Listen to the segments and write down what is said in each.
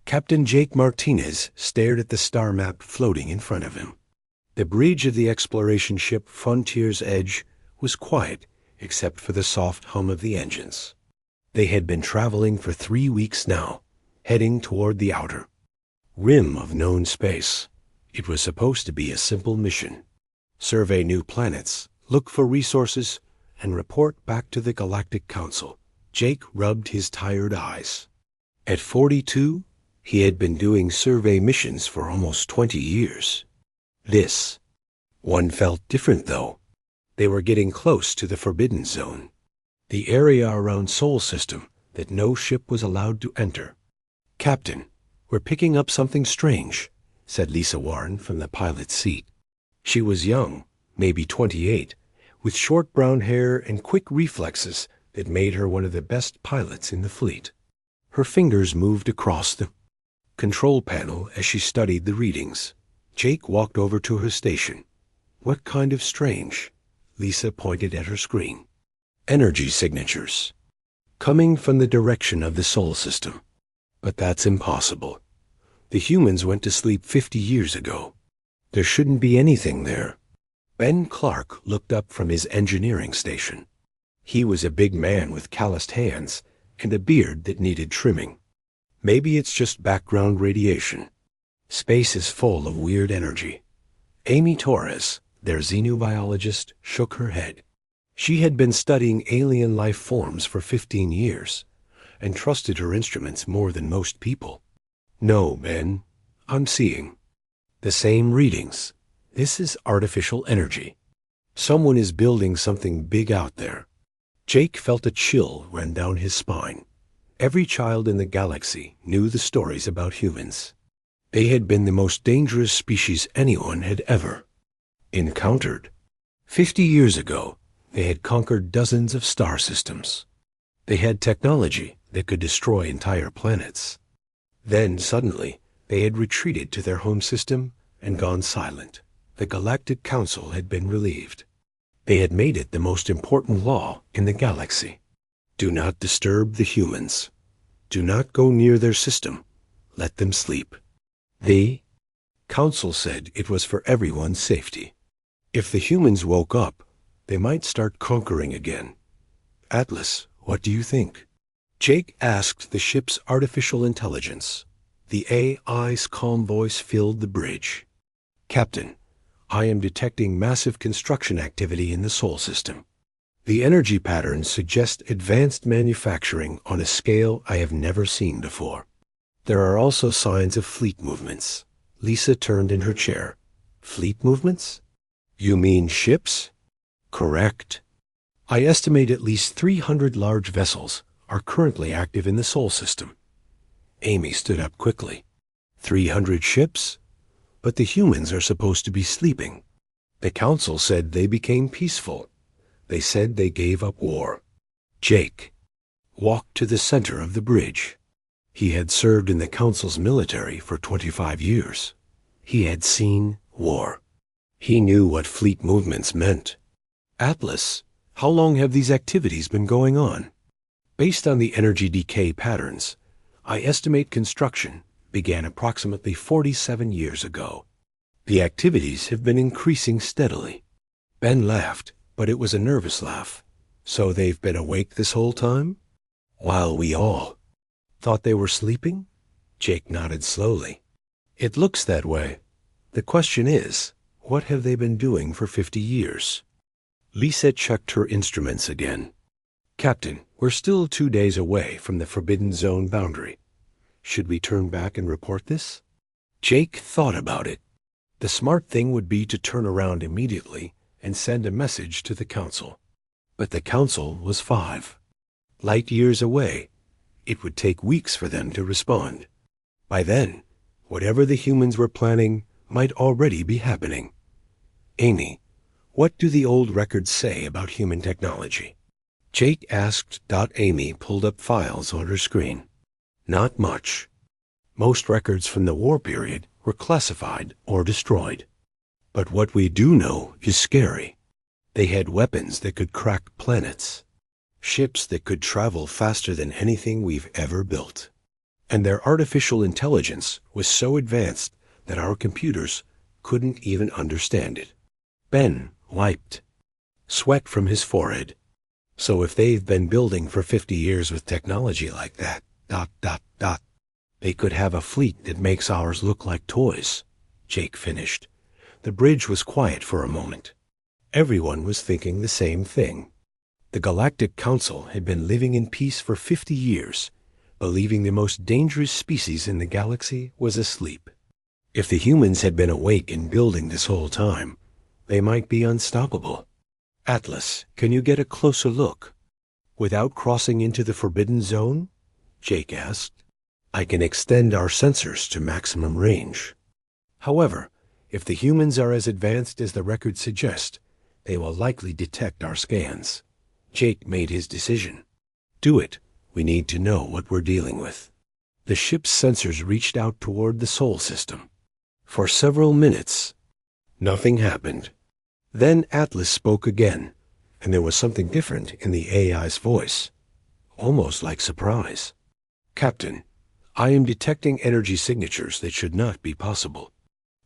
Captain Jake Martinez stared at the star map floating in front of him. The bridge of the exploration ship Frontier's Edge was quiet except for the soft hum of the engines. They had been traveling for 3 weeks now, heading toward the outer rim of known space. It was supposed to be a simple mission. Survey new planets, look for resources, and report back to the Galactic Council. Jake rubbed his tired eyes. At 42, he had been doing survey missions for almost 20 years. This one felt different, though. They were getting close to the Forbidden Zone, the area around Sol System that no ship was allowed to enter. "Captain, we're picking up something strange," said Lisa Warren from the pilot's seat. She was young, maybe 28, with short brown hair and quick reflexes that made her one of the best pilots in the fleet. Her fingers moved across the control panel as she studied the readings. Jake walked over to her station. "What kind of strange?" Lisa pointed at her screen. "Energy signatures, coming from the direction of the Sol System. But that's impossible. The humans went to sleep 50 years ago. There shouldn't be anything there." Ben Clark looked up from his engineering station. He was a big man with calloused hands and a beard that needed trimming. "Maybe it's just background radiation. Space is full of weird energy." Amy Torres, their xenobiologist, shook her head. She had been studying alien life forms for 15 years and trusted her instruments more than most people. "No, Ben, I'm seeing the same readings. This is artificial energy. Someone is building something big out there." Jake felt a chill run down his spine. Every child in the galaxy knew the stories about humans. They had been the most dangerous species anyone had ever encountered. 50 years ago, they had conquered dozens of star systems. They had technology that could destroy entire planets. Then, suddenly, they had retreated to their home system and gone silent. The Galactic Council had been relieved. They had made it the most important law in the galaxy. Do not disturb the humans. Do not go near their system. Let them sleep. The Council said it was for everyone's safety. If the humans woke up, they might start conquering again. "Atlas, what do you think?" Jake asked the ship's artificial intelligence. The AI's calm voice filled the bridge. "Captain, I am detecting massive construction activity in the Sol System. The energy patterns suggest advanced manufacturing on a scale I have never seen before. There are also signs of fleet movements." Lisa turned in her chair. "Fleet movements? You mean ships?" "Correct. I estimate at least 300 large vessels are currently active in the Sol System." Amy stood up quickly. 300 ships? But the humans are supposed to be sleeping. The Council said they became peaceful. They said they gave up war. Jake walked to the center of the bridge. He had served in the Council's military for 25 years. He had seen war. He knew what fleet movements meant. "Atlas, how long have these activities been going on?" "Based on the energy decay patterns, I estimate construction began approximately 47 years ago. The activities have been increasing steadily." Ben laughed, but it was a nervous laugh. "So they've been awake this whole time? While we all thought they were sleeping?" Jake nodded slowly. "It looks that way. The question is, what have they been doing for 50 years? Lisa checked her instruments again. "Captain, we're still 2 days away from the Forbidden Zone boundary. Should we turn back and report this?" Jake thought about it. The smart thing would be to turn around immediately and send a message to the Council. But the Council was 5 light years away. It would take weeks for them to respond. By then, whatever the humans were planning might already be happening. "Amy, what do the old records say about human technology?" Jake asked. Amy pulled up files on her screen. "Not much. Most records from the war period were classified or destroyed. But what we do know is scary. They had weapons that could crack planets. Ships that could travel faster than anything we've ever built. and their artificial intelligence was so advanced that our computers couldn't even understand it. Ben wiped sweat from his forehead. So if they've been building for 50 years with technology like that, they could have a fleet that makes ours look like toys, Jake finished. The bridge was quiet for a moment. Everyone was thinking the same thing. The Galactic Council had been living in peace for 50 years, believing the most dangerous species in the galaxy was asleep. If the humans had been awake and building this whole time, they might be unstoppable. Atlas, can you get a closer look? Without crossing into the forbidden zone? Jake asked. I can extend our sensors to maximum range. However, if the humans are as advanced as the records suggest, they will likely detect our scans. Jake made his decision. Do it. We need to know what we're dealing with. The ship's sensors reached out toward the Sol system. For several minutes, nothing happened. Then Atlas spoke again, and there was something different in the AI's voice, almost like surprise. Captain, I am detecting energy signatures that should not be possible.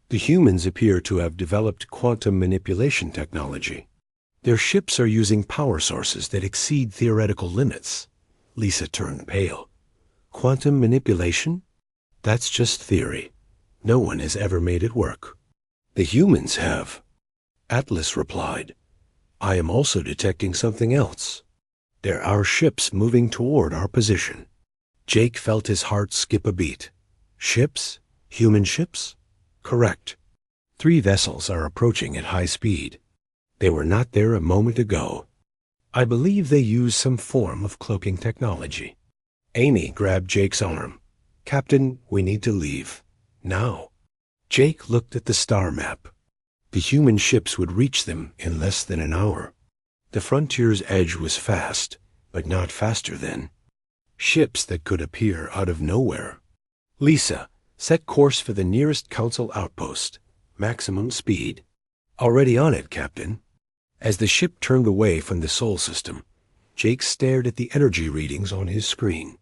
The humans appear to have developed quantum manipulation technology. Their ships are using power sources that exceed theoretical limits. Lisa turned pale. Quantum manipulation? That's just theory. No one has ever made it work. The humans have. Atlas replied. I am also detecting something else. There are ships moving toward our position. Jake felt his heart skip a beat. Ships? Human ships? Correct. 3 vessels are approaching at high speed. They were not there a moment ago. I believe they use some form of cloaking technology. Amy grabbed Jake's arm. Captain, we need to leave. Now. Jake looked at the star map. The human ships would reach them in less than an hour. The frontier's edge was fast, but not faster then. Ships that could appear out of nowhere. Lisa, set course for the nearest council outpost. Maximum speed. Already on it, Captain. As the ship turned away from the Sol system, Jake stared at the energy readings on his screen.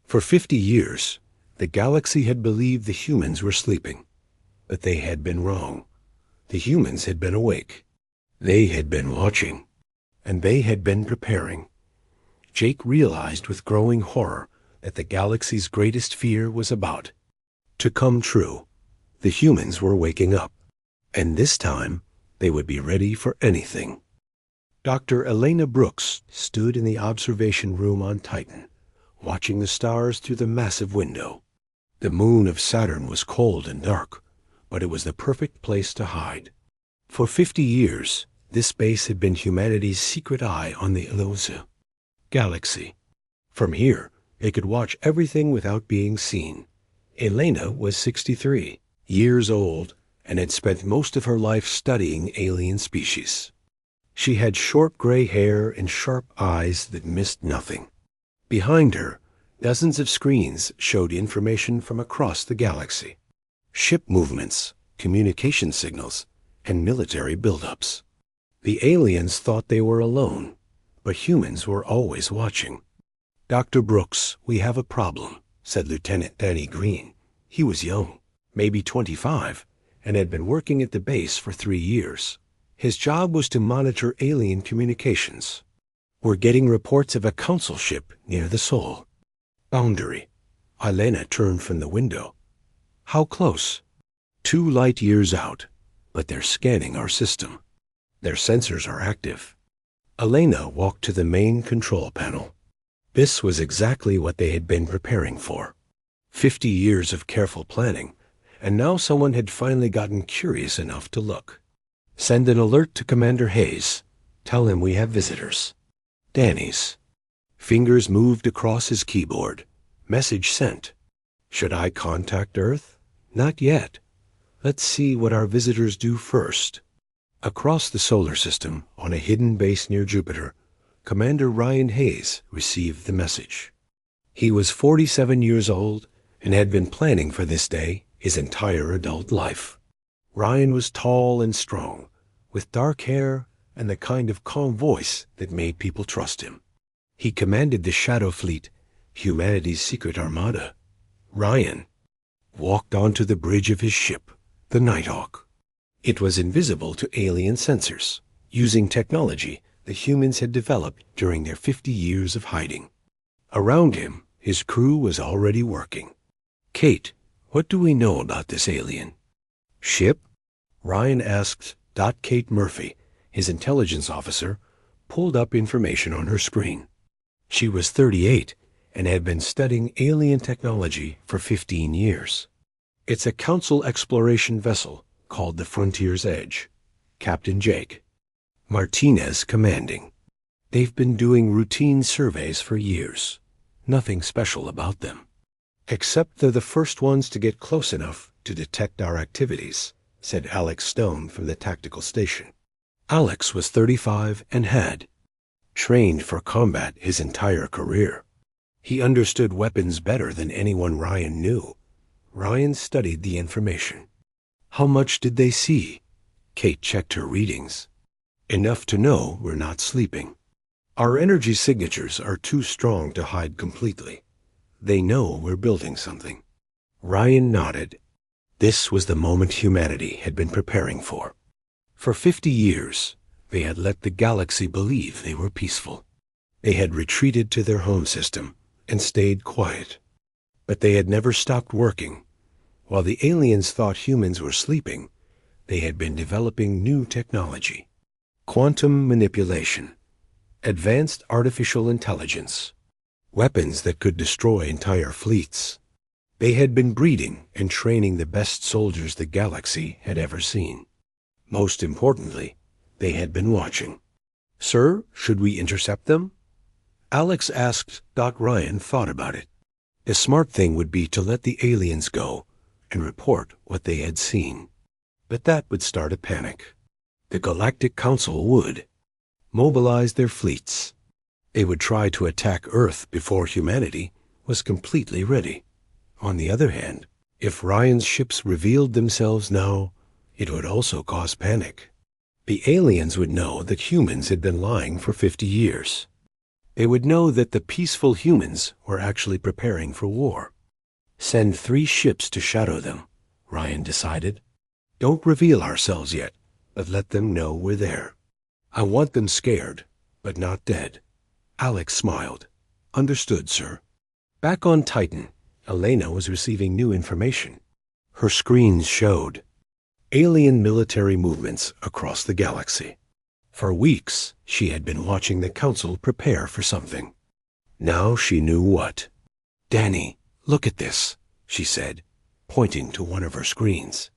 For 50 years, the galaxy had believed the humans were sleeping, but they had been wrong. The humans had been awake. They had been watching, and they had been preparing. Jake realized with growing horror that the galaxy's greatest fear was about to come true. The humans were waking up, and this time they would be ready for anything. Dr. Elena Brooks stood in the observation room on Titan, watching the stars through the massive window. The moon of Saturn was cold and dark, but it was the perfect place to hide. For 50 years, this base had been humanity's secret eye on the Elosa galaxy. From here, it could watch everything without being seen. Elena was 63 years old and had spent most of her life studying alien species. She had short gray hair and sharp eyes that missed nothing. Behind her, dozens of screens showed information from across the galaxy. Ship movements, communication signals, and military buildups. The aliens thought they were alone, but humans were always watching. Dr. Brooks, we have a problem, said Lieutenant Danny Green. He was young, maybe 25, and had been working at the base for 3 years. His job was to monitor alien communications. We're getting reports of a council ship near the Sol boundary. Elena turned from the window. How close? 2 light years out, but they're scanning our system. Their sensors are active. Elena walked to the main control panel. This was exactly what they had been preparing for. 50 years of careful planning, and now someone had finally gotten curious enough to look. Send an alert to Commander Hayes. Tell him we have visitors. Danny's. Fingers moved across his keyboard. Message sent. Should I contact Earth? Not yet. Let's see what our visitors do first. Across the solar system, on a hidden base near Jupiter, Commander Ryan Hayes received the message. He was 47 years old and had been planning for this day his entire adult life. Ryan was tall and strong, with dark hair and the kind of calm voice that made people trust him. He commanded the Shadow Fleet, humanity's secret armada. Ryan walked onto the bridge of his ship, the Nighthawk. It was invisible to alien sensors, using technology the humans had developed during their 50 years of hiding. Around him, his crew was already working. "Kate, what do we know about this alien?" "Ship?" Ryan asked. Kate Murphy, his intelligence officer, pulled up information on her screen. She was 38 and had been studying alien technology for 15 years. "It's a Council exploration vessel called the Frontier's Edge. Captain Jake Martinez commanding. They've been doing routine surveys for years. Nothing special about them. Except they're the first ones to get close enough to detect our activities," said Alex Stone from the tactical station. Alex was 35 and had trained for combat his entire career. He understood weapons better than anyone Ryan knew. Ryan studied the information. "How much did they see?" Kate checked her readings. "Enough to know we're not sleeping. Our energy signatures are too strong to hide completely. They know we're building something." Ryan nodded. This was the moment humanity had been preparing for. For 50 years, they had let the galaxy believe they were peaceful. They had retreated to their home system and stayed quiet. But they had never stopped working. While the aliens thought humans were sleeping, they had been developing new technology. Quantum manipulation, advanced artificial intelligence, weapons that could destroy entire fleets. They had been breeding and training the best soldiers the galaxy had ever seen. Most importantly, they had been watching. "Sir, should we intercept them?" Alex asked. Ryan thought about it. The smart thing would be to let the aliens go and report what they had seen. But that would start a panic. The Galactic Council would mobilize their fleets. They would try to attack Earth before humanity was completely ready. On the other hand, if Ryan's ships revealed themselves now, it would also cause panic. The aliens would know that humans had been lying for 50 years. They would know that the peaceful humans were actually preparing for war. "Send 3 ships to shadow them," Ryan decided. "Don't reveal ourselves yet, but let them know we're there. I want them scared, but not dead." Alex smiled. "Understood, sir." Back on Titan, Elena was receiving new information. Her screens showed alien military movements across the galaxy. For weeks, she had been watching the Council prepare for something. Now she knew what. "Danny, look at this," she said, pointing to one of her screens.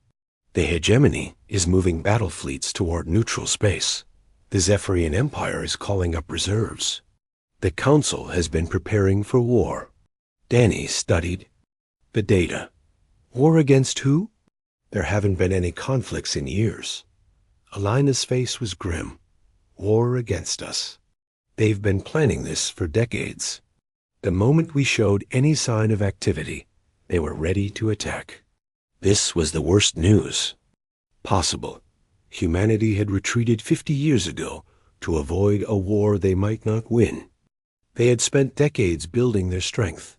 "The hegemony is moving battle fleets toward neutral space. The Zephyrian Empire is calling up reserves. The Council has been preparing for war." Danny studied the data. "War against who?" "There haven't been any conflicts in years." Elena's face was grim. "War against us. They've been planning this for decades. The moment we showed any sign of activity, they were ready to attack." This was the worst news possible. Humanity had retreated 50 years ago to avoid a war they might not win. They had spent decades building their strength,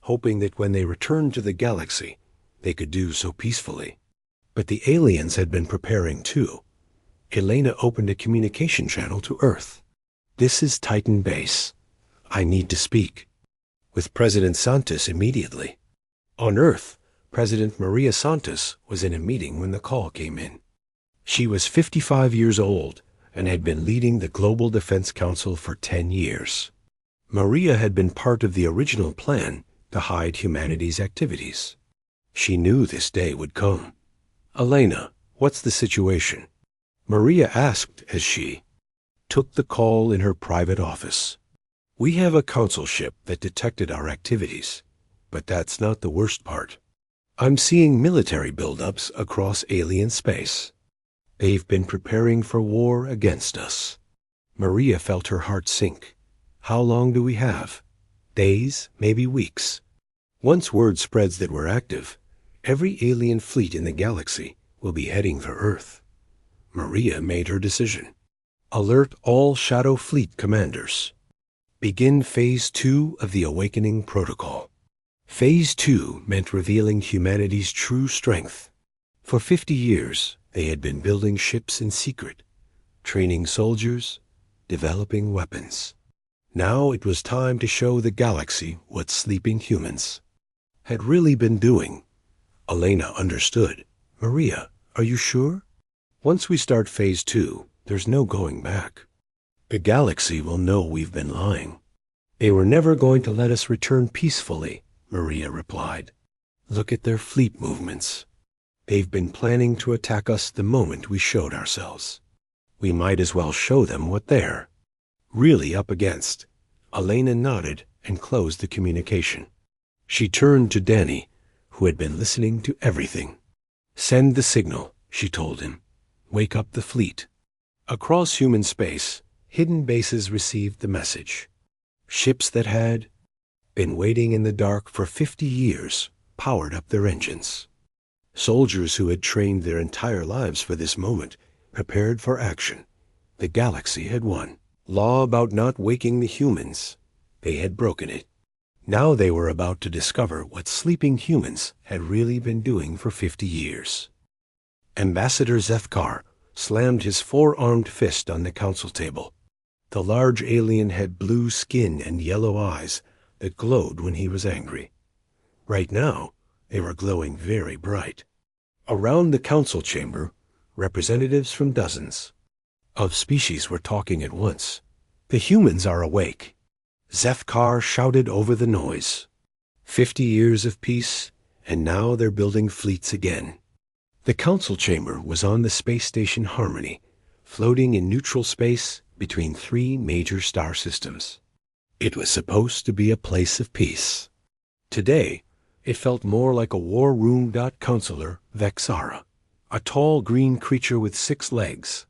hoping that when they returned to the galaxy, they could do so peacefully. But the aliens had been preparing too. Elena opened a communication channel to Earth. "This is Titan Base. I need to speak with President Santos immediately." On Earth, President Maria Santos was in a meeting when the call came in. She was 55 years old and had been leading the Global Defense Council for 10 years. Maria had been part of the original plan to hide humanity's activities. She knew this day would come. "Elena, what's the situation?" Maria asked as she took the call in her private office. "We have a council ship that detected our activities, but that's not the worst part. I'm seeing military buildups across alien space. They've been preparing for war against us." Maria felt her heart sink. "How long do we have? Days, maybe weeks. Once word spreads that we're active, every alien fleet in the galaxy will be heading for Earth." Maria made her decision. "Alert all Shadow Fleet commanders. Begin Phase 2 of the Awakening Protocol." Phase 2 meant revealing humanity's true strength. For 50 years, they had been building ships in secret, training soldiers, developing weapons. Now it was time to show the galaxy what sleeping humans had really been doing. Elena understood. Maria, are you sure? Once we start Phase 2, there's no going back. The galaxy will know we've been lying. They were never going to let us return peacefully, Maria replied. Look at their fleet movements. They've been planning to attack us the moment we showed ourselves. We might as well show them what they're really up against. Elena nodded and closed the communication. She turned to Danny, who had been listening to everything. Send the signal, she told him. Wake up the fleet. Across human space, hidden bases received the message. Ships that had been waiting in the dark for 50 years powered up their engines. Soldiers who had trained their entire lives for this moment prepared for action. The galaxy had won. Law about not waking the humans. They had broken it. Now they were about to discover what sleeping humans had really been doing for 50 years. Ambassador Zethkar slammed his four-armed fist on the council table. The large alien had blue skin and yellow eyes that glowed when he was angry. Right now, they were glowing very bright. Around the council chamber, representatives from dozens of species were talking at once. The humans are awake. Zethkar shouted over the noise. 50 years of peace, and now they're building fleets again. The council chamber was on the space station Harmony, floating in neutral space between 3 major star systems. It was supposed to be a place of peace. Today, it felt more like a war room. Counselor Vexara, a tall green creature with 6 legs,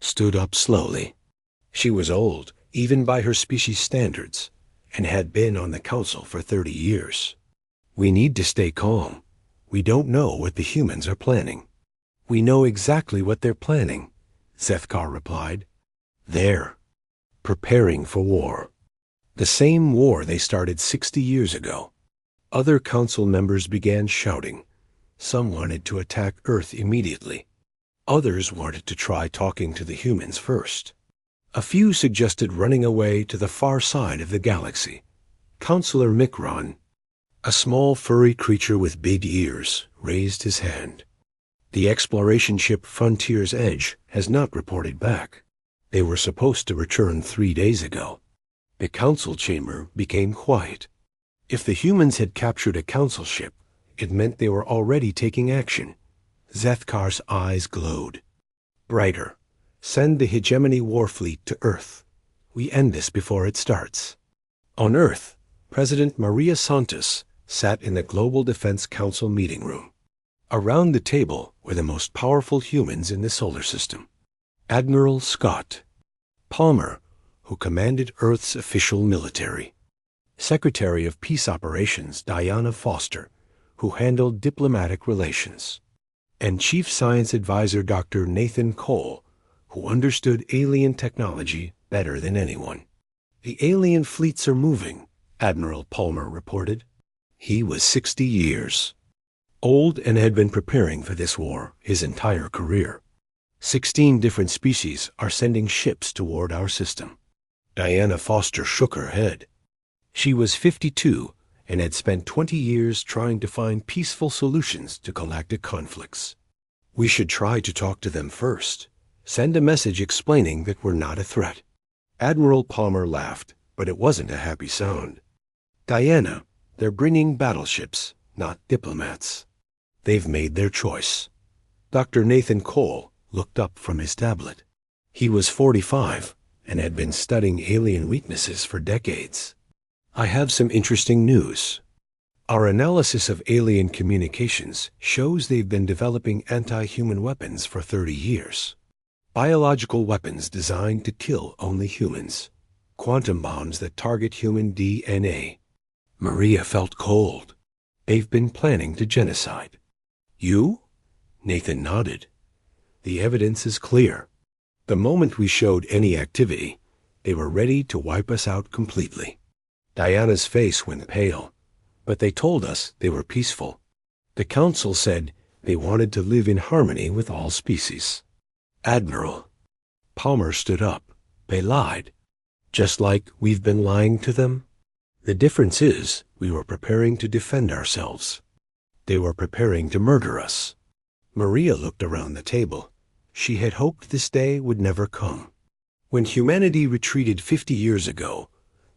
stood up slowly. She was old, even by her species standards, and had been on the council for 30 years. We need to stay calm. We don't know what the humans are planning. We know exactly what they're planning, Zethkar replied. They're preparing for war. The same war they started 60 years ago. Other council members began shouting. Some wanted to attack Earth immediately. Others wanted to try talking to the humans first. A few suggested running away to the far side of the galaxy. Counselor Mikron, a small furry creature with big ears, raised his hand. The exploration ship Frontier's Edge has not reported back. They were supposed to return 3 days ago. The council chamber became quiet. If the humans had captured a council ship, it meant they were already taking action. Zethkar's eyes glowed. Brighter. Send the Hegemony war fleet to Earth. We end this before it starts. On Earth, President Maria Santos sat in the Global Defense Council meeting room. Around the table were the most powerful humans in the solar system. Admiral Scott Palmer, who commanded Earth's official military. Secretary of Peace Operations Diana Foster, who handled diplomatic relations. And Chief Science Advisor Dr. Nathan Cole, who understood alien technology better than anyone. The alien fleets are moving, Admiral Palmer reported. He was 60 years old and had been preparing for this war his entire career. 16 different species are sending ships toward our system. Diana Foster shook her head. She was 52 and had spent 20 years trying to find peaceful solutions to galactic conflicts. We should try to talk to them first. Send a message explaining that we're not a threat. Admiral Palmer laughed, but it wasn't a happy sound. Diana, they're bringing battleships, not diplomats. They've made their choice. Dr. Nathan Cole looked up from his tablet. He was 45 and had been studying alien weaknesses for decades. I have some interesting news. Our analysis of alien communications shows they've been developing anti-human weapons for 30 years. Biological weapons designed to kill only humans. Quantum bombs that target human DNA. Maria felt cold. They've been planning to genocide. You? Nathan nodded. The evidence is clear. The moment we showed any activity, they were ready to wipe us out completely. Diana's face went pale. but they told us they were peaceful. The council said they wanted to live in harmony with all species. Admiral, Palmer stood up. They lied. Just like we've been lying to them? The difference is we were preparing to defend ourselves. They were preparing to murder us. Maria looked around the table. She had hoped this day would never come. When humanity retreated 50 years ago,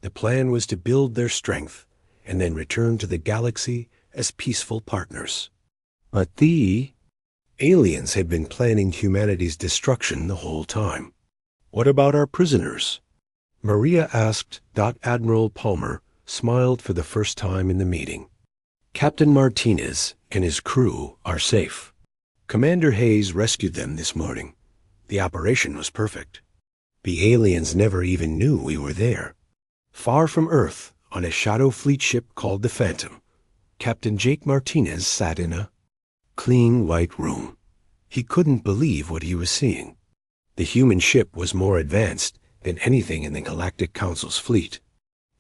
the plan was to build their strength and then return to the galaxy as peaceful partners. But the aliens had been planning humanity's destruction the whole time. What about our prisoners? Maria asked. Admiral Palmer smiled for the first time in the meeting. Captain Martinez and his crew are safe. Commander Hayes rescued them this morning. The operation was perfect. The aliens never even knew we were there. Far from Earth, on a Shadow Fleet ship called the Phantom, Captain Jake Martinez sat in a clean white room. He couldn't believe what he was seeing. The human ship was more advanced than anything in the Galactic Council's fleet.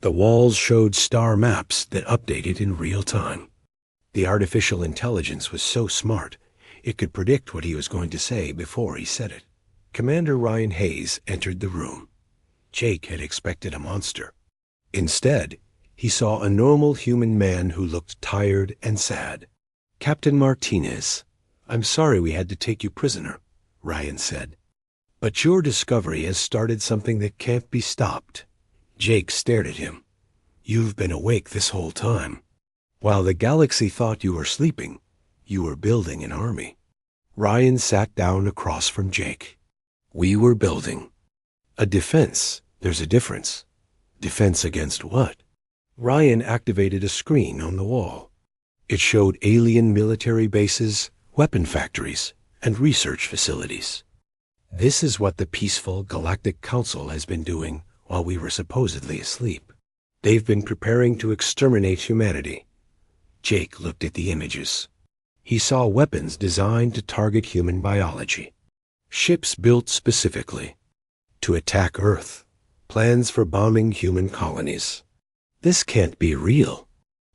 The walls showed star maps that updated in real time. The artificial intelligence was so smart, it could predict what he was going to say before he said it. Commander Ryan Hayes entered the room. Jake had expected a monster. Instead, he saw a normal human man who looked tired and sad. Captain Martinez, I'm sorry we had to take you prisoner, Ryan said. But your discovery has started something that can't be stopped. Jake stared at him. You've been awake this whole time. While the galaxy thought you were sleeping, you were building an army. Ryan sat down across from Jake. We were building a defense. There's a difference. Defense against what? Ryan activated a screen on the wall. It showed alien military bases, weapon factories, and research facilities. This is what the peaceful Galactic Council has been doing while we were supposedly asleep. They've been preparing to exterminate humanity. Jake looked at the images. He saw weapons designed to target human biology. Ships built specifically to attack Earth. Plans for bombing human colonies. This can't be real.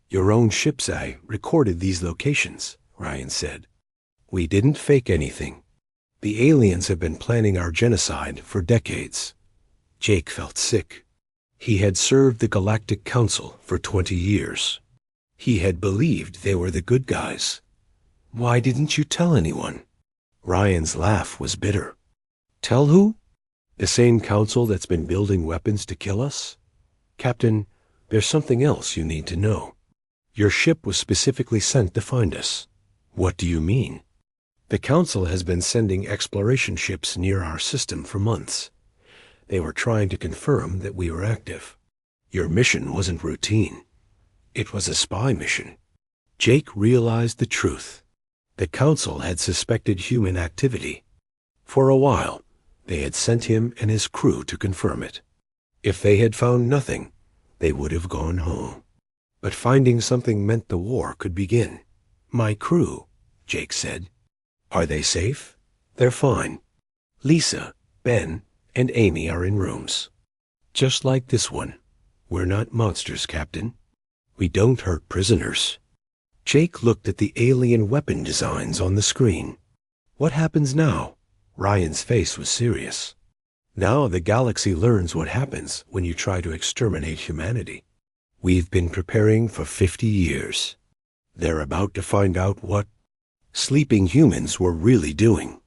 Your own ship's eye recorded these locations, Ryan said. We didn't fake anything. The aliens have been planning our genocide for decades. Jake felt sick. He had served the Galactic Council for 20 years. He had believed they were the good guys. Why didn't you tell anyone? Ryan's laugh was bitter. Tell who? The same council that's been building weapons to kill us? Captain, there's something else you need to know. Your ship was specifically sent to find us. What do you mean? The council has been sending exploration ships near our system for months. They were trying to confirm that we were active. Your mission wasn't routine. It was a spy mission. Jake realized the truth. The council had suspected human activity. For a while, they had sent him and his crew to confirm it. If they had found nothing, they would have gone home. But finding something meant the war could begin. My crew, Jake said. Are they safe? They're fine. Lisa, Ben, and Amy are in rooms. Just like this one. We're not monsters, Captain. We don't hurt prisoners. Jake looked at the alien weapon designs on the screen. What happens now? Ryan's face was serious. Now the galaxy learns what happens when you try to exterminate humanity. We've been preparing for 50 years. They're about to find out what sleeping humans were really doing.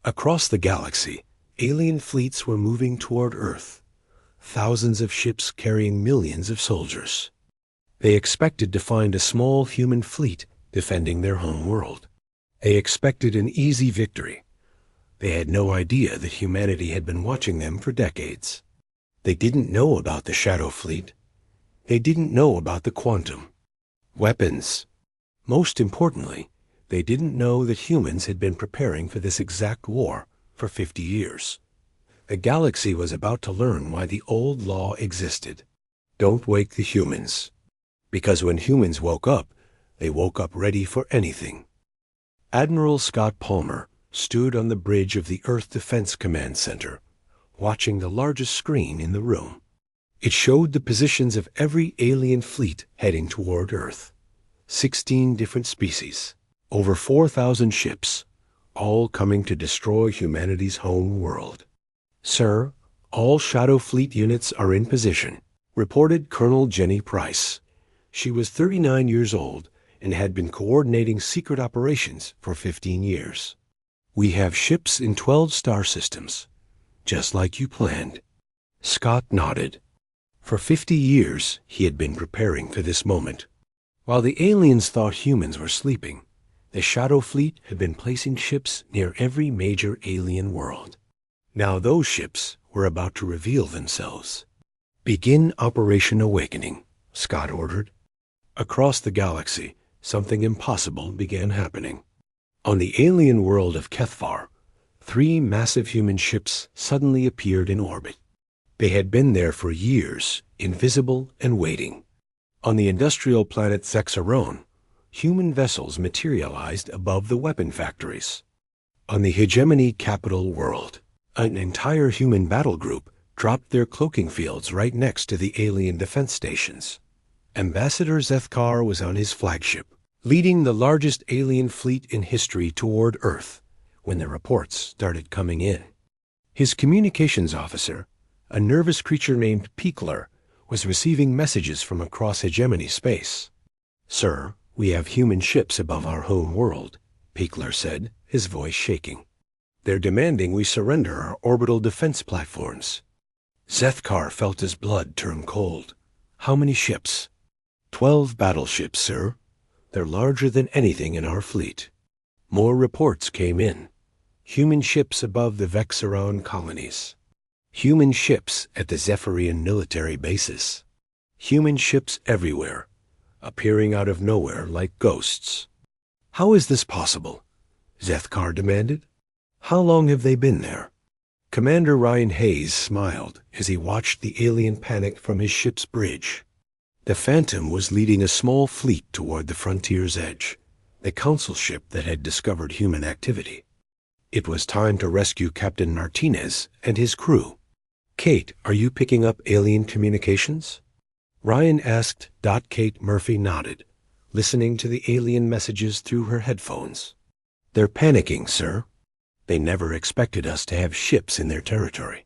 Across the galaxy, alien fleets were moving toward Earth. Thousands of ships carrying millions of soldiers. They expected to find a small human fleet defending their home world. They expected an easy victory. They had no idea that humanity had been watching them for decades. They didn't know about the Shadow Fleet. They didn't know about the Quantum. Weapons. Most importantly, they didn't know that humans had been preparing for this exact war for 50 years. The galaxy was about to learn why the old law existed. Don't wake the humans. Because when humans woke up, they woke up ready for anything. Admiral Scott Palmer stood on the bridge of the Earth Defense Command Center, watching the largest screen in the room. It showed the positions of every alien fleet heading toward Earth. 16 different species, over 4,000 ships, all coming to destroy humanity's home world. "Sir, all Shadow Fleet units are in position," reported Colonel Jenny Price. She was 39 years old and had been coordinating secret operations for 15 years. "We have ships in 12 star systems, just like you planned." Scott nodded. For 50 years, he had been preparing for this moment. While the aliens thought humans were sleeping, the Shadow Fleet had been placing ships near every major alien world. Now those ships were about to reveal themselves. "Begin Operation Awakening," Scott ordered. Across the galaxy, something impossible began happening. On the alien world of Kethvar, 3 massive human ships suddenly appeared in orbit. They had been there for years, invisible and waiting. On the industrial planet Zexaron, human vessels materialized above the weapon factories. On the hegemony capital world, an entire human battle group dropped their cloaking fields right next to the alien defense stations. Ambassador Zethkar was on his flagship, leading the largest alien fleet in history toward Earth when the reports started coming in. His communications officer, a nervous creature named Peekler, was receiving messages from across hegemony space. "Sir, we have human ships above our home world," Peekler said, his voice shaking. "They're demanding we surrender our orbital defense platforms." Zethkar felt his blood turn cold. "How many ships?" 12 battleships, sir. They're larger than anything in our fleet." More reports came in. Human ships above the Vexaron colonies. Human ships at the Zephyrian military bases. Human ships everywhere, appearing out of nowhere like ghosts. "How is this possible?" Zethkar demanded. "How long have they been there?" Commander Ryan Hayes smiled as he watched the alien panic from his ship's bridge. The Phantom was leading a small fleet toward the frontier's edge, the council ship that had discovered human activity. It was time to rescue Captain Martinez and his crew. "Kate, are you picking up alien communications?" Ryan asked. Kate Murphy nodded, listening to the alien messages through her headphones. "They're panicking, sir. They never expected us to have ships in their territory.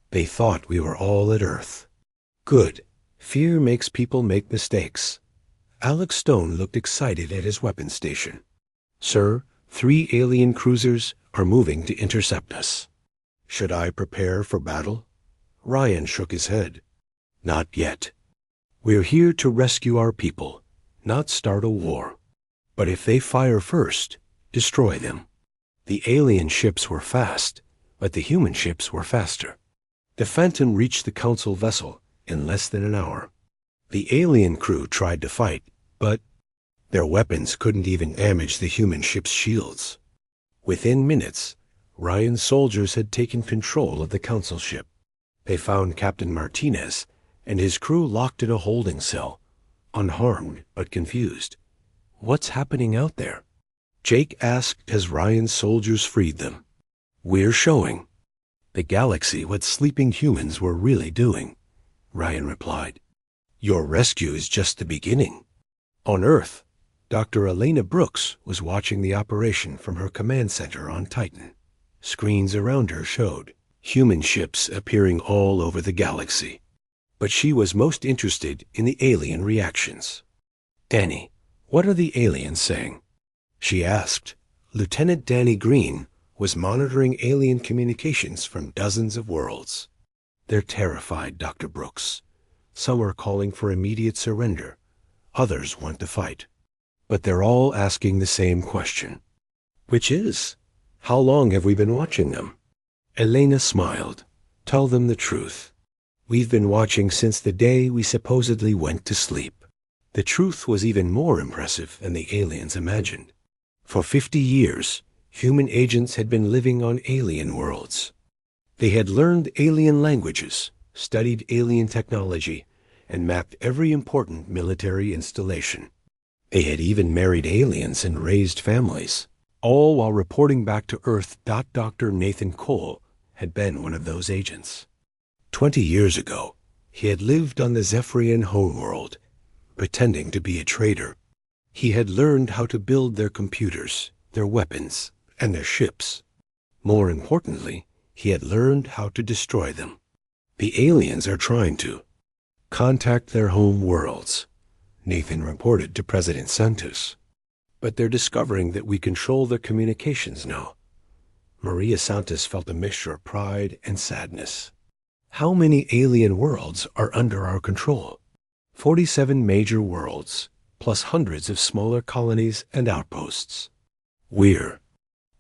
They thought we were all at Earth." "Good. Fear makes people make mistakes." Alex Stone looked excited at his weapons station. "Sir, 3 alien cruisers are moving to intercept us." "Should I prepare for battle?" Ryan shook his head. "Not yet. We're here to rescue our people, not start a war. But if they fire first, destroy them." The alien ships were fast, but the human ships were faster. The Phantom reached the council vessel in less than an hour. The alien crew tried to fight, but their weapons couldn't even damage the human ship's shields. Within minutes, Ryan's soldiers had taken control of the council ship. They found Captain Martinez and his crew locked in a holding cell, unharmed but confused. "What's happening out there?" Jake asked as Ryan's soldiers freed them. "We're showing the galaxy what sleeping humans were really doing," Ryan replied. "Your rescue is just the beginning." On Earth, Dr. Elena Brooks was watching the operation from her command center on Titan. Screens around her showed human ships appearing all over the galaxy. But she was most interested in the alien reactions. "Danny, what are the aliens saying?" she asked. Lieutenant Danny Green was monitoring alien communications from dozens of worlds. "They're terrified, Dr. Brooks. Some are calling for immediate surrender. Others want to fight. But they're all asking the same question. Which is, how long have we been watching them?" Elena smiled. "Tell them the truth. We've been watching since the day we supposedly went to sleep." The truth was even more impressive than the aliens imagined. For 50 years, human agents had been living on alien worlds. They had learned alien languages, studied alien technology, and mapped every important military installation. They had even married aliens and raised families, all while reporting back to Earth. Dr. Nathan Cole had been one of those agents. 20 years ago, He had lived on the Zephyrian homeworld, pretending to be a trader. He had learned how to build their computers, their weapons, and their ships. More importantly, he had learned how to destroy them. The aliens are trying to contact their home worlds, Nathan reported to President Santos. But they're discovering that we control their communications now. Maria Santos felt a mixture of pride and sadness. How many alien worlds are under our control? 47 major worlds, plus hundreds of smaller colonies and outposts. We're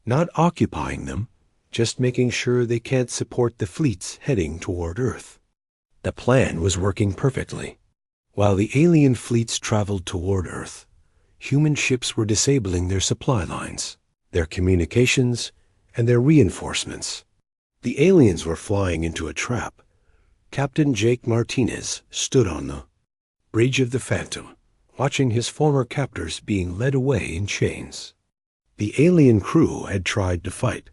not occupying them, just making sure they can't support the fleets heading toward Earth. The plan was working perfectly. While the alien fleets traveled toward Earth, human ships were disabling their supply lines, their communications, and their reinforcements. The aliens were flying into a trap. Captain Jake Martinez stood on the bridge of the Phantom, watching his former captors being led away in chains. The alien crew had tried to fight,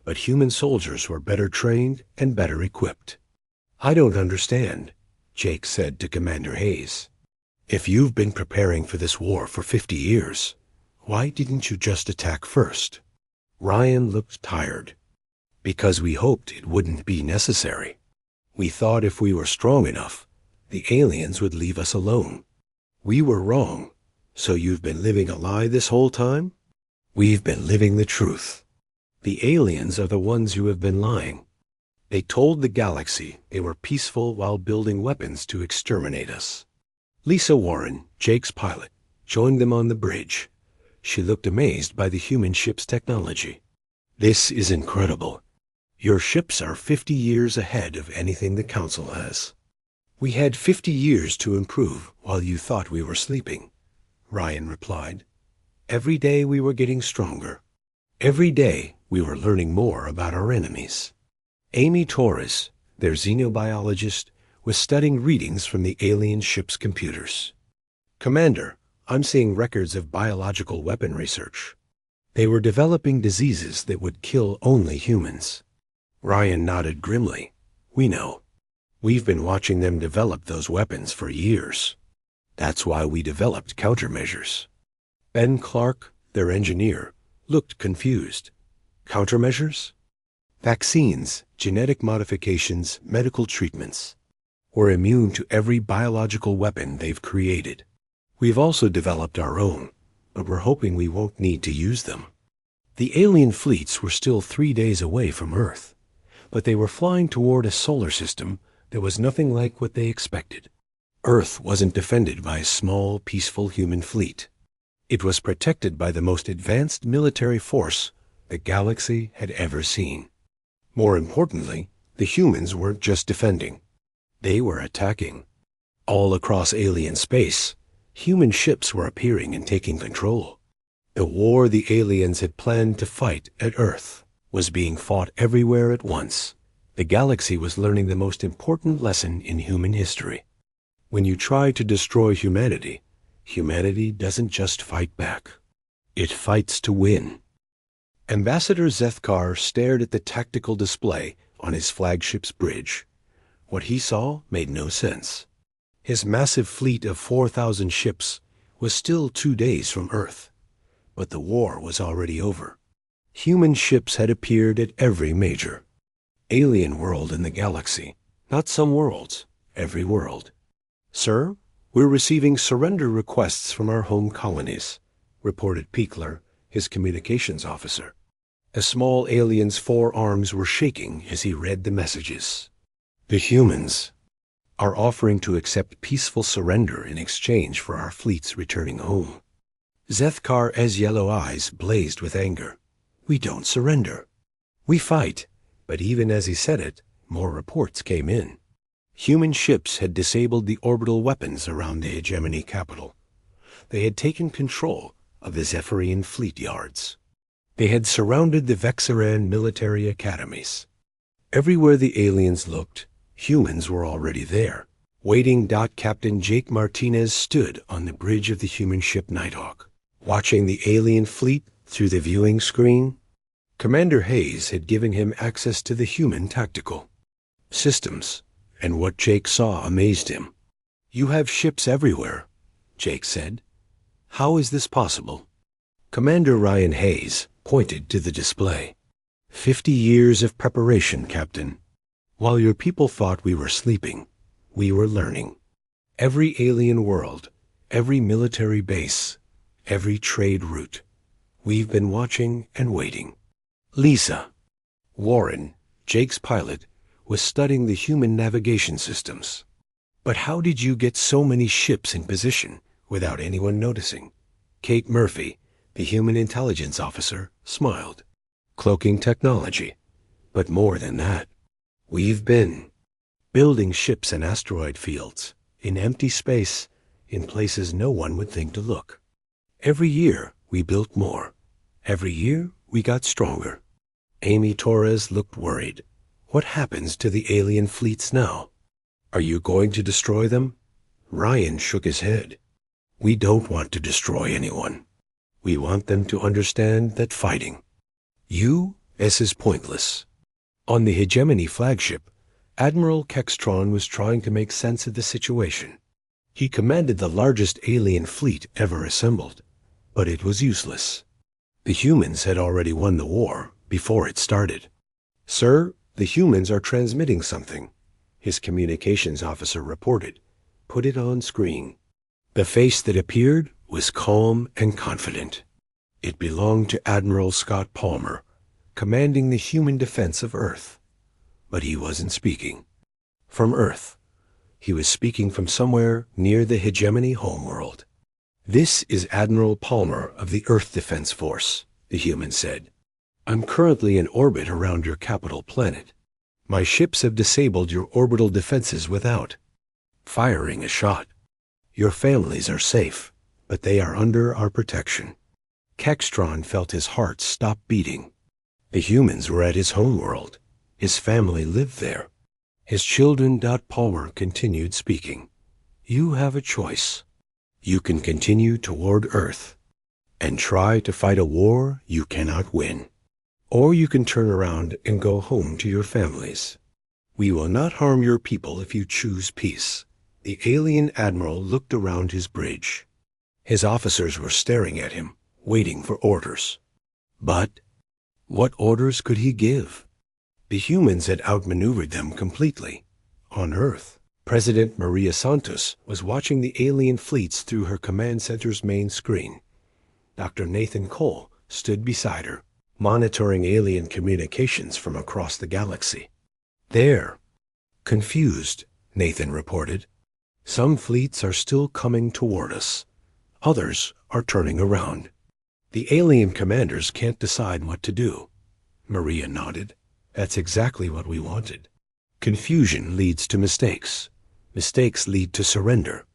but human soldiers were better trained and better equipped. "I don't understand," Jake said to Commander Hayes. "If you've been preparing for this war for 50 years, why didn't you just attack first?" Ryan looked tired. "Because we hoped it wouldn't be necessary. We thought if we were strong enough, the aliens would leave us alone. We were wrong. So you've been living a lie this whole time?" "We've been living the truth. The aliens are the ones who have been lying. They told the galaxy they were peaceful while building weapons to exterminate us." Lisa Warren, Jake's pilot, joined them on the bridge. She looked amazed by the human ship's technology. "This is incredible. Your ships are 50 years ahead of anything the Council has." "We had 50 years to improve while you thought we were sleeping," Ryan replied. "Every day we were getting stronger. Every day we were learning more about our enemies." Amy Torres, their xenobiologist, was studying readings from the alien ship's computers. "Commander, I'm seeing records of biological weapon research. They were developing diseases that would kill only humans." Ryan nodded grimly. "We know. We've been watching them develop those weapons for years. That's why we developed countermeasures." Ben Clark, their engineer, looked confused. "Countermeasures?" "Vaccines, genetic modifications, medical treatments. We're immune to every biological weapon they've created. We've also developed our own, but we're hoping we won't need to use them." The alien fleets were still 3 days away from Earth, but they were flying toward a solar system that was nothing like what they expected. Earth wasn't defended by a small, peaceful human fleet. It was protected by the most advanced military force the galaxy had ever seen. More importantly, the humans weren't just defending. They were attacking. All across alien space, human ships were appearing and taking control. The war the aliens had planned to fight at Earth was being fought everywhere at once. The galaxy was learning the most important lesson in human history. When you try to destroy humanity, humanity doesn't just fight back. It fights to win. Ambassador Zethkar stared at the tactical display on his flagship's bridge. What he saw made no sense. His massive fleet of 4,000 ships was still 2 days from Earth, but the war was already over. Human ships had appeared at every major alien world in the galaxy, not some worlds, every world. "Sir, we're receiving surrender requests from our home colonies," reported Piekler, his communications officer. A small alien's forearms were shaking as he read the messages. "The humans are offering to accept peaceful surrender in exchange for our fleets returning home." Zethkar's yellow eyes blazed with anger. "We don't surrender. We fight." But even as he said it, more reports came in. Human ships had disabled the orbital weapons around the hegemony capital. They had taken control of the Zephyrian fleet yards. They had surrounded the Vexaran military academies. Everywhere the aliens looked, humans were already there, waiting. Captain Jake Martinez stood on the bridge of the human ship Nighthawk, watching the alien fleet through the viewing screen. Commander Hayes had given him access to the human tactical systems, And what Jake saw amazed him. "You have ships everywhere," Jake said. "How is this possible?" Commander Ryan Hayes pointed to the display. 50 years of preparation, Captain. While your people thought we were sleeping, we were learning. Every alien world, every military base, every trade route. We've been watching and waiting." Lisa. Warren, Jake's pilot, was studying the human navigation systems. "But how did you get so many ships in position without anyone noticing?" Kate Murphy, the human intelligence officer, smiled. "Cloaking technology. But more than that. We've been building ships in asteroid fields, in empty space, in places no one would think to look. Every year we built more. Every year we got stronger." Amy Torres looked worried. "What happens to the alien fleets now? Are you going to destroy them?" Ryan shook his head. "We don't want to destroy anyone. We want them to understand that fighting is pointless." On the Hegemony flagship, Admiral Kextron was trying to make sense of the situation. He commanded the largest alien fleet ever assembled, but it was useless. The humans had already won the war before it started. "Sir, the humans are transmitting something," his communications officer reported. "Put it on screen." The face that appeared was calm and confident. It belonged to Admiral Scott Palmer, commanding the human defense of Earth. But he wasn't speaking from Earth. He was speaking from somewhere near the Hegemony homeworld. "This is Admiral Palmer of the Earth Defense Force," the human said. "I'm currently in orbit around your capital planet. My ships have disabled your orbital defenses without firing a shot. Your families are safe, but they are under our protection." Kextron felt his heart stop beating. The humans were at his homeworld. His family lived there. His children. Palmer continued speaking. "You have a choice. You can continue toward Earth and try to fight a war you cannot win. Or you can turn around and go home to your families. We will not harm your people if you choose peace." The alien admiral looked around his bridge. His officers were staring at him, waiting for orders. But what orders could he give? The humans had outmaneuvered them completely. On Earth, President Maria Santos was watching the alien fleets through her command center's main screen. Dr. Nathan Cole stood beside her, monitoring alien communications from across the galaxy. "They're confused," Nathan reported. "Some fleets are still coming toward us. Others are turning around. The alien commanders can't decide what to do." Maria nodded. "That's exactly what we wanted. Confusion leads to mistakes. Mistakes lead to surrender."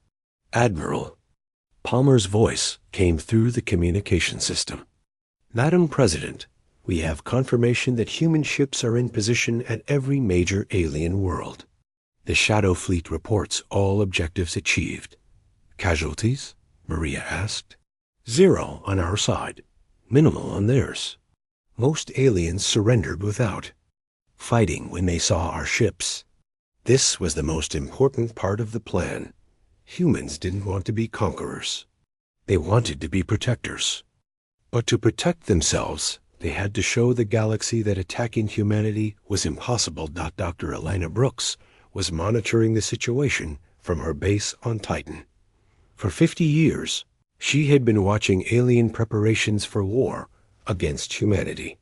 "Admiral." Palmer's voice came through the communication system. "Madam President, we have confirmation that human ships are in position at every major alien world. The Shadow Fleet reports all objectives achieved." "Casualties?" Maria asked. "0 on our side. Minimal on theirs. Most aliens surrendered without fighting when they saw our ships. This was the most important part of the plan. Humans didn't want to be conquerors. They wanted to be protectors. But to protect themselves, they had to show the galaxy that attacking humanity was impossible. Dr. Elena Brooks was monitoring the situation from her base on Titan. For 50 years, she had been watching alien preparations for war against humanity.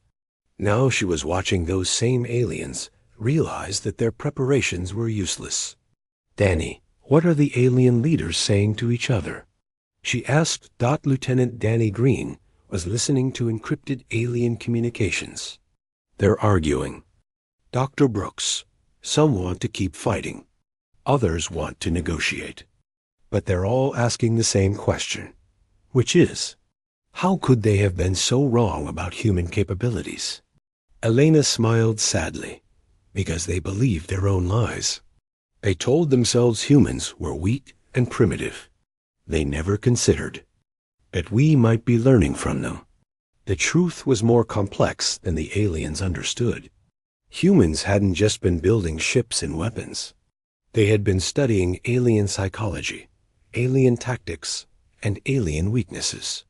Now she was watching those same aliens realize that their preparations were useless. "Danny, what are the alien leaders saying to each other?" she asked. Lieutenant Danny Green was listening to encrypted alien communications. "They're arguing. Dr. Brooks, some want to keep fighting. Others want to negotiate. But they're all asking the same question, which is, how could they have been so wrong about human capabilities?" Elena smiled sadly, because they believed their own lies. They told themselves humans were weak and primitive. They never considered that we might be learning from them. The truth was more complex than the aliens understood. Humans hadn't just been building ships and weapons. They had been studying alien psychology, alien tactics, and alien weaknesses.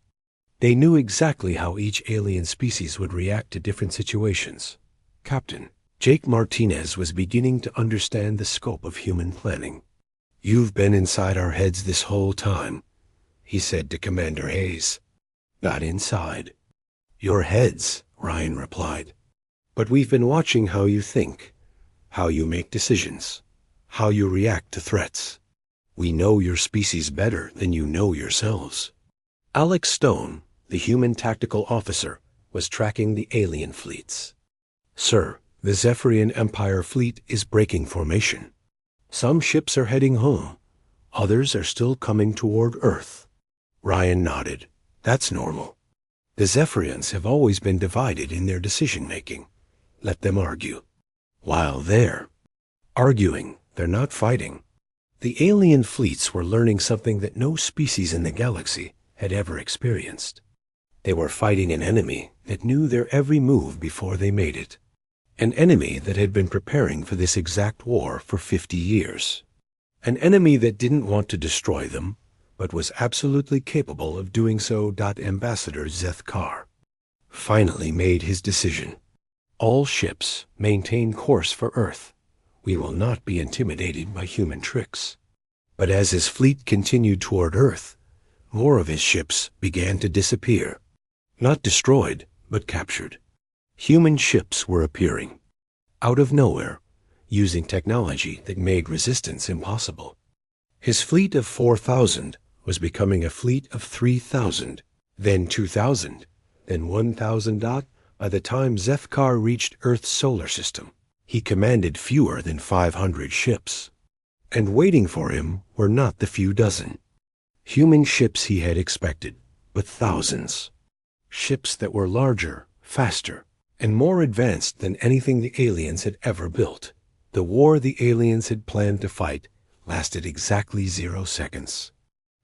They knew exactly how each alien species would react to different situations. Captain Jake Martinez was beginning to understand the scope of human planning. "You've been inside our heads this whole time," he said to Commander Hayes. "Got inside." "Your heads," Ryan replied. "But we've been watching how you think, how you make decisions, how you react to threats. We know your species better than you know yourselves." Alex Stone, the human tactical officer, was tracking the alien fleets. "Sir, the Zephyrian Empire fleet is breaking formation. Some ships are heading home. Others are still coming toward Earth." Ryan nodded. "That's normal. The Zephyrians have always been divided in their decision-making. Let them argue. While they're arguing, they're not fighting." The alien fleets were learning something that no species in the galaxy had ever experienced. They were fighting an enemy that knew their every move before they made it. An enemy that had been preparing for this exact war for 50 years. An enemy that didn't want to destroy them, but was absolutely capable of doing so. Ambassador Zeth Kar finally made his decision. "All ships maintain course for Earth. We will not be intimidated by human tricks." But as his fleet continued toward Earth, more of his ships began to disappear. Not destroyed, but captured. Human ships were appearing, out of nowhere, using technology that made resistance impossible. His fleet of 4,000 was becoming a fleet of 3,000, then 2,000, then 1,000. By the time Zeth Kar reached Earth's solar system, he commanded fewer than 500 ships. And waiting for him were not the few dozen human ships he had expected, but thousands. Ships that were larger, faster, and more advanced than anything the aliens had ever built. The war the aliens had planned to fight lasted exactly 0 seconds.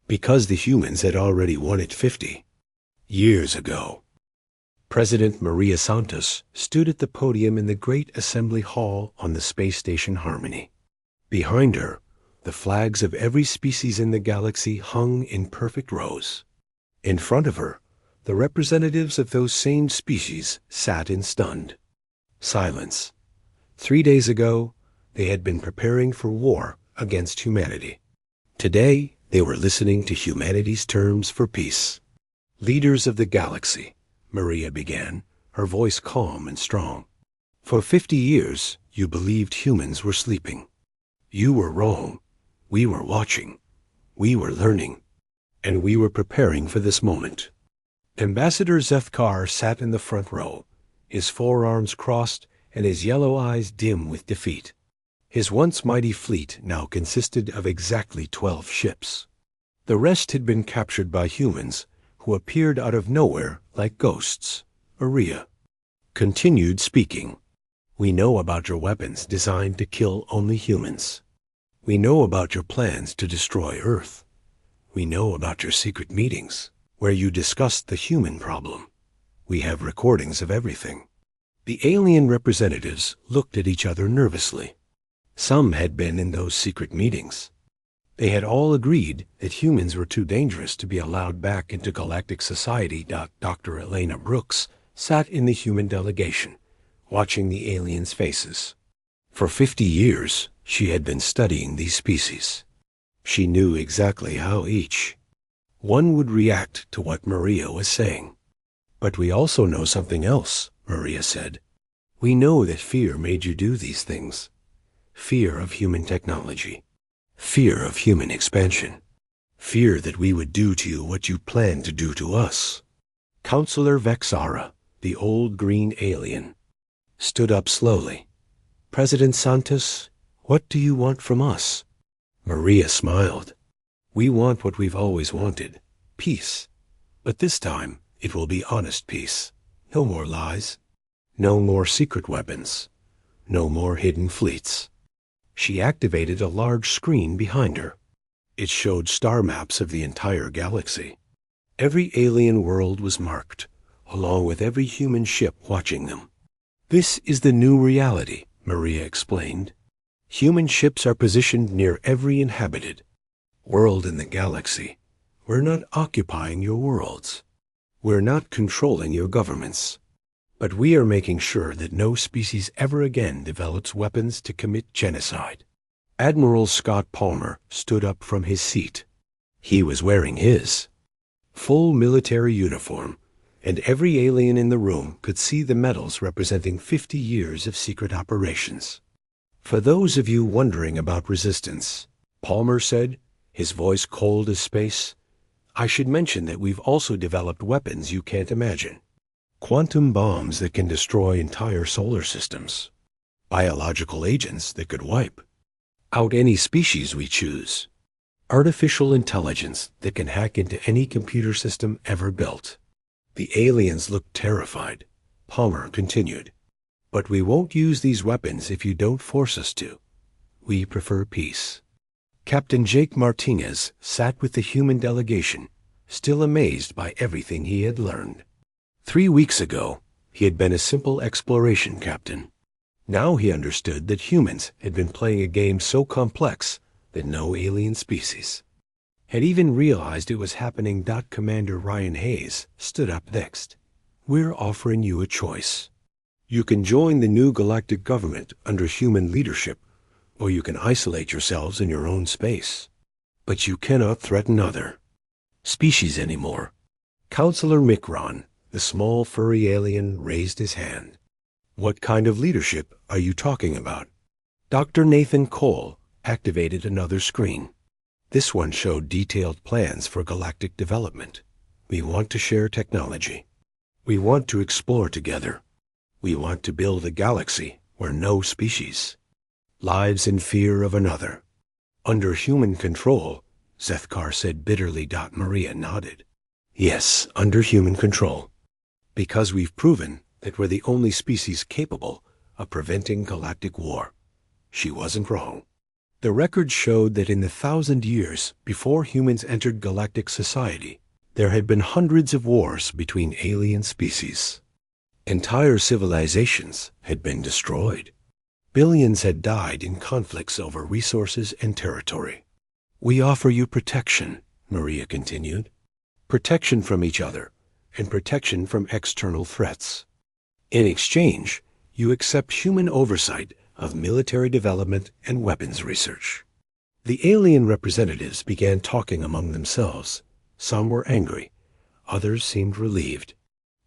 Because the humans had already won it 50 years ago. President Maria Santos stood at the podium in the great assembly hall on the space station Harmony. Behind her, the flags of every species in the galaxy hung in perfect rows. In front of her, the representatives of those same species sat in stunned silence. 3 days ago, they had been preparing for war against humanity. Today, they were listening to humanity's terms for peace. "Leaders of the galaxy," Maria began, her voice calm and strong. "For 50 years, you believed humans were sleeping. You were wrong. We were watching. We were learning. And we were preparing for this moment." Ambassador Zeth Kar sat in the front row, his forearms crossed and his yellow eyes dim with defeat. His once mighty fleet now consisted of exactly 12 ships. The rest had been captured by humans who appeared out of nowhere like ghosts. Aria continued speaking. "We know about your weapons designed to kill only humans. We know about your plans to destroy Earth. We know about your secret meetings, where you discussed the human problem. We have recordings of everything." The alien representatives looked at each other nervously. Some had been in those secret meetings. They had all agreed that humans were too dangerous to be allowed back into galactic society. Dr. Elena Brooks sat in the human delegation, watching the aliens' faces. For 50 years, she had been studying these species. She knew exactly how each one would react to what Maria was saying. "But we also know something else," Maria said. "We know that fear made you do these things. Fear of human technology. Fear of human expansion. Fear that we would do to you what you planned to do to us." Counselor Vexara, the old green alien, stood up slowly. "President Santos, what do you want from us?" Maria smiled. "We want what we've always wanted, peace. But this time, it will be honest peace. No more lies. No more secret weapons. No more hidden fleets." She activated a large screen behind her. It showed star maps of the entire galaxy. Every alien world was marked, along with every human ship watching them. "This is the new reality," Maria explained. Human ships are positioned near every inhabited world in the galaxy. We're not occupying your worlds. We're not controlling your governments. But we are making sure that no species ever again develops weapons to commit genocide. Admiral Scott Palmer stood up from his seat. He was wearing his full military uniform, and every alien in the room could see the medals representing 50 years of secret operations. For those of you wondering about resistance, Palmer said, his voice cold as space, I should mention that we've also developed weapons you can't imagine. Quantum bombs that can destroy entire solar systems. Biological agents that could wipe out any species we choose. Artificial intelligence that can hack into any computer system ever built. The aliens looked terrified. Palmer continued, but we won't use these weapons if you don't force us to. We prefer peace. Captain Jake Martinez sat with the human delegation, still amazed by everything he had learned. 3 weeks ago, he had been a simple exploration captain. Now he understood that humans had been playing a game so complex that no alien species had even realized it was happening. Commander Ryan Hayes stood up next. We're offering you a choice. You can join the new galactic government under human leadership, or you can isolate yourselves in your own space. But you cannot threaten other species anymore. Counselor Micron, the small furry alien, raised his hand. What kind of leadership are you talking about? Dr. Nathan Cole activated another screen. This one showed detailed plans for galactic development. We want to share technology. We want to explore together. We want to build a galaxy where no species lives in fear of another. Under human control, Zethkar said bitterly. Maria nodded. Yes, under human control. Because we've proven that we're the only species capable of preventing galactic war. She wasn't wrong. The records showed that in the 1,000 years before humans entered galactic society, there had been hundreds of wars between alien species. Entire civilizations had been destroyed. Billions had died in conflicts over resources and territory. We offer you protection, Maria continued. Protection from each other, and protection from external threats. In exchange, you accept human oversight of military development and weapons research. The alien representatives began talking among themselves. Some were angry. Others seemed relieved.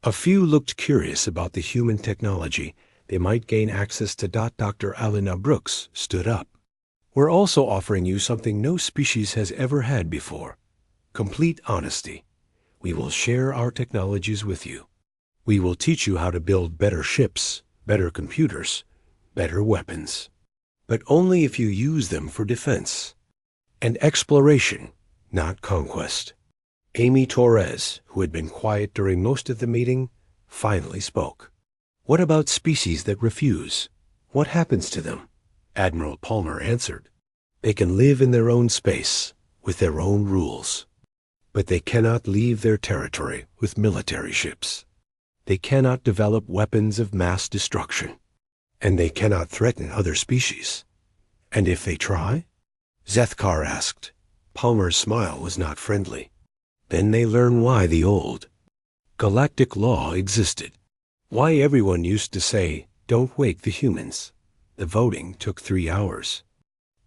A few looked curious about the human technology they might gain access to. Dr. Alina Brooks stood up. We're also offering you something no species has ever had before. Complete honesty. We will share our technologies with you. We will teach you how to build better ships, better computers, better weapons. But only if you use them for defense and exploration, not conquest. Amy Torres, who had been quiet during most of the meeting, finally spoke. What about species that refuse? What happens to them? Admiral Palmer answered. They can live in their own space, with their own rules. But they cannot leave their territory with military ships. They cannot develop weapons of mass destruction. And they cannot threaten other species. And if they try? Zethkar asked. Palmer's smile was not friendly. Then they learn why the old galactic law existed. Why everyone used to say, don't wake the humans. The voting took 3 hours.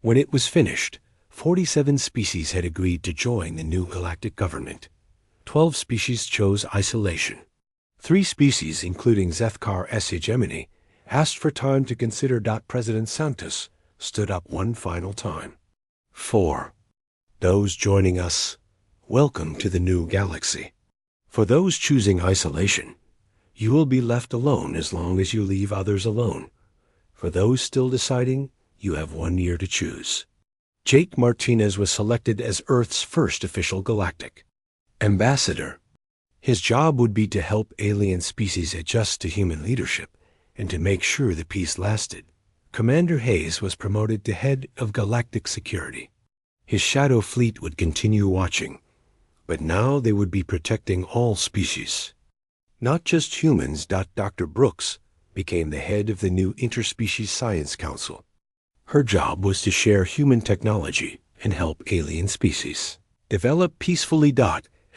When it was finished, 47 species had agreed to join the new galactic government. 12 species chose isolation. 3 species, including Zethkar S. Hegemony, asked for time to consider. President Santos stood up one final time. 4. Those joining us, welcome to the new galaxy. For those choosing isolation, you will be left alone as long as you leave others alone. For those still deciding, you have 1 year to choose. Jake Martinez was selected as Earth's first official galactic ambassador. His job would be to help alien species adjust to human leadership and to make sure the peace lasted. Commander Hayes was promoted to head of galactic security. His shadow fleet would continue watching, but now they would be protecting all species, not just humans. Dr. Brooks became the head of the new Interspecies Science Council. Her job was to share human technology and help alien species. Develop peacefully.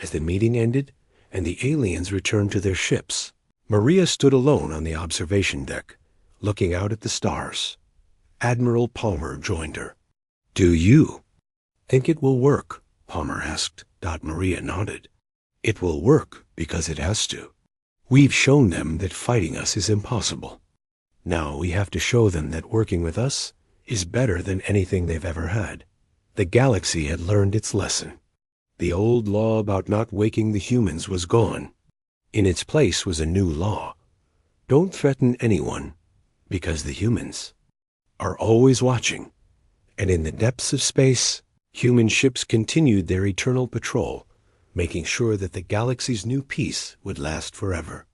As the meeting ended and the aliens returned to their ships, Maria stood alone on the observation deck, looking out at the stars. Admiral Palmer joined her. "Do you think it will work?" Palmer asked. Maria nodded. "It will work because it has to. We've shown them that fighting us is impossible. Now we have to show them that working with us is better than anything they've ever had." The galaxy had learned its lesson. The old law about not waking the humans was gone. In its place was a new law. Don't threaten anyone, because the humans are always watching. And in the depths of space, human ships continued their eternal patrol, making sure that the galaxy's new peace would last forever.